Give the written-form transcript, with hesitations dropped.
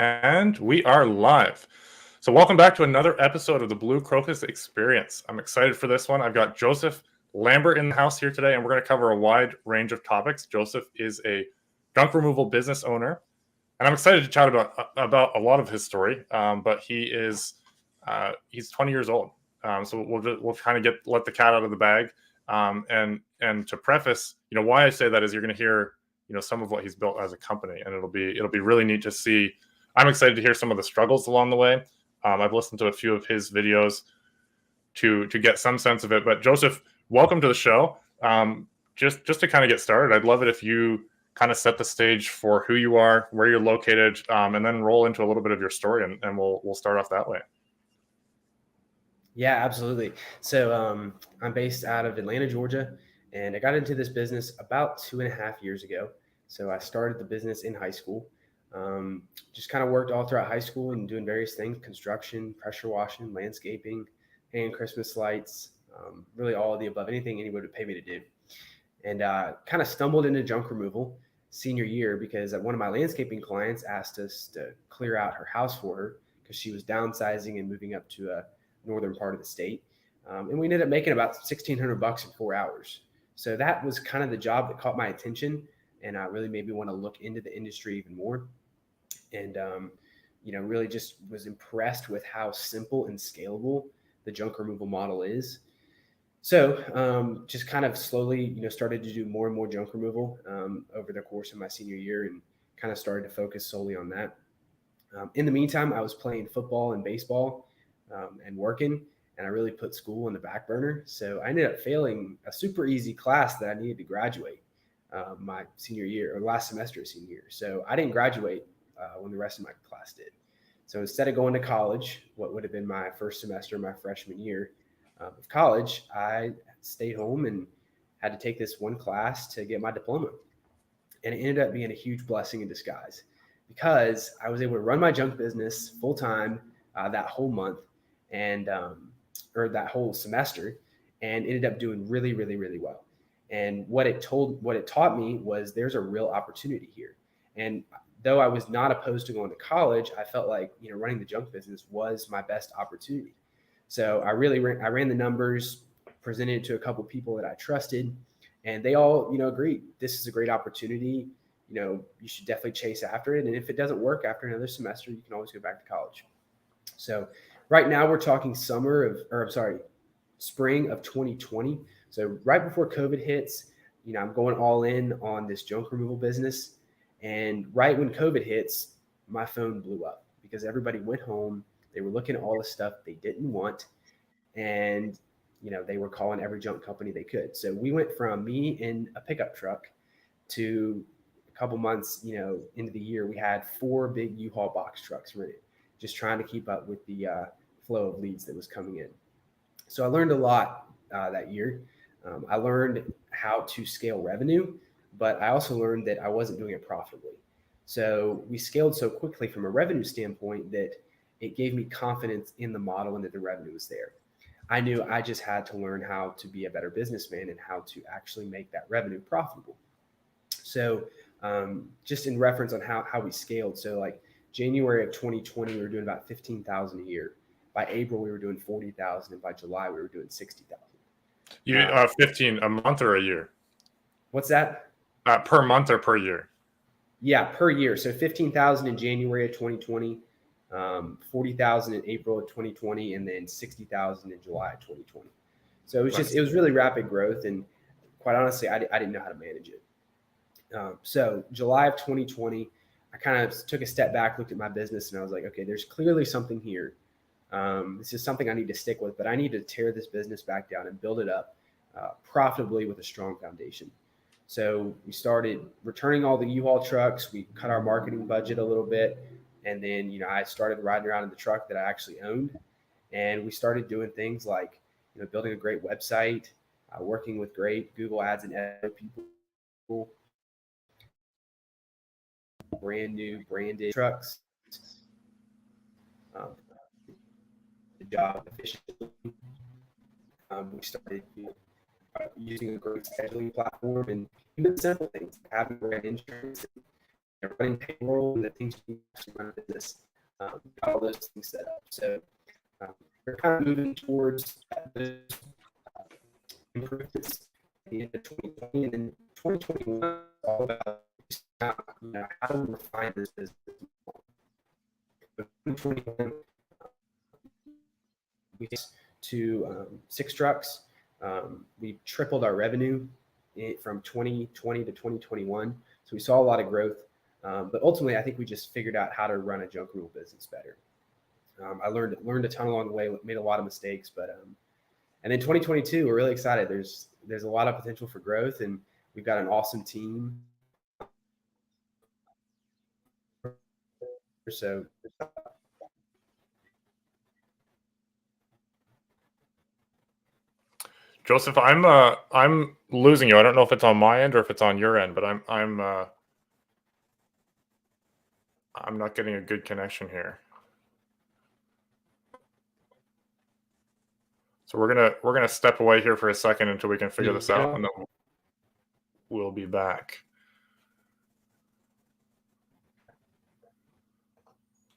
And we are live. So welcome back to another episode of the Blue Crocus Experience. I'm excited for this one. I've got Joseph Lambert in the house here today, and we're going to cover a wide range of topics. Joseph is a junk removal business owner, and I'm excited to chat about a lot of his story. But he's 20 years old, so we'll kind of let the cat out of the bag. And to preface, why I say that is you're going to hear some of what he's built as a company, and it'll be really neat to see. I'm excited to hear some of the struggles along the way. I've listened to a few of his videos to get some sense of it. But Joseph, welcome to the show. Just to kind of get started, I'd love it if you kind of set the stage for who you are, where you're located, and then roll into a little bit of your story, and we'll start off that way. Yeah, absolutely. So I'm based out of Atlanta, Georgia, and I got into this business about 2.5 years ago. So I started the business in high school. Just kind of worked all throughout high school and doing various things: construction, pressure washing, landscaping, hanging Christmas lights, really all of the above, anything anybody would pay me to do. And kind of stumbled into junk removal senior year because one of my landscaping clients asked us to clear out her house for her because she was downsizing and moving up to a northern part of the state. And we ended up making about $1,600 in 4 hours. So that was kind of the job that caught my attention and really made me want to look into the industry even more. And, really just was impressed with how simple and scalable the junk removal model is. So just kind of slowly, started to do more and more junk removal over the course of my senior year and kind of started to focus solely on that. In the meantime, I was playing football and baseball and working, and I really put school on the back burner. So I ended up failing a super easy class that I needed to graduate my senior year or last semester of senior year. So I didn't graduate when the rest of my class did. So instead of going to college, what would have been my first semester, my freshman year of college, I stayed home and had to take this one class to get my diploma. And it ended up being a huge blessing in disguise because I was able to run my junk business full time that whole month and or that whole semester, and ended up doing really, really, really well. And what it taught me was there's a real opportunity here. And though I was not opposed to going to college, I felt like running the junk business was my best opportunity. So I ran the numbers, presented it to a couple people that I trusted, and they all agreed this is a great opportunity. You should definitely chase after it. And if it doesn't work after another semester, you can always go back to college. So right now we're talking spring of 2020. So right before COVID hits, I'm going all in on this junk removal business. And right when COVID hits, my phone blew up because everybody went home. They were looking at all the stuff they didn't want. And, they were calling every junk company they could. So we went from me in a pickup truck to a couple months, into the year, we had 4 big U-Haul box trucks rented, just trying to keep up with the flow of leads that was coming in. So I learned a lot that year. I learned how to scale revenue, but I also learned that I wasn't doing it profitably. So we scaled so quickly from a revenue standpoint that it gave me confidence in the model and that the revenue was there. I knew I just had to learn how to be a better businessman and how to actually make that revenue profitable. So just in reference on how we scaled. So like January of 2020, we were doing about 15,000 a year. By April, we were doing 40,000, and by July, we were doing 60,000. You 15 a month or a year? What's that? Per month or per year? Yeah, per year. So 15,000 in January of 2020, 40,000 in April of 2020, and then 60,000 in July of 2020. So it was really rapid growth, and quite honestly, I didn't know how to manage it. So July of 2020, I kind of took a step back, looked at my business, and I was like, okay, there's clearly something here. This is something I need to stick with, but I need to tear this business back down and build it up profitably with a strong foundation. So we started returning all the U-Haul trucks. We cut our marketing budget a little bit. And then, I started riding around in the truck that I actually owned. And we started doing things like, building a great website, working with great Google Ads and other people, brand new branded trucks, the job efficiently. We started using a great scheduling platform and even simple things, like having brand insurance, running payroll and the things you actually run a business. Got all those things set up. So we're kind of moving towards those improvements at the end of 2020, and then 2021 is all about how to refine this business. But 2021, we to 6 trucks. We tripled our revenue from 2020 to 2021. So we saw a lot of growth. But ultimately, I think we just figured out how to run a junk removal business better. I learned a ton along the way, made a lot of mistakes, but and then 2022, we're really excited. There's a lot of potential for growth, and we've got an awesome team. So Joseph, I'm losing you. I don't know if it's on my end or if it's on your end, but I'm not getting a good connection here. So we're gonna step away here for a second until we can figure this out, and then we'll be back.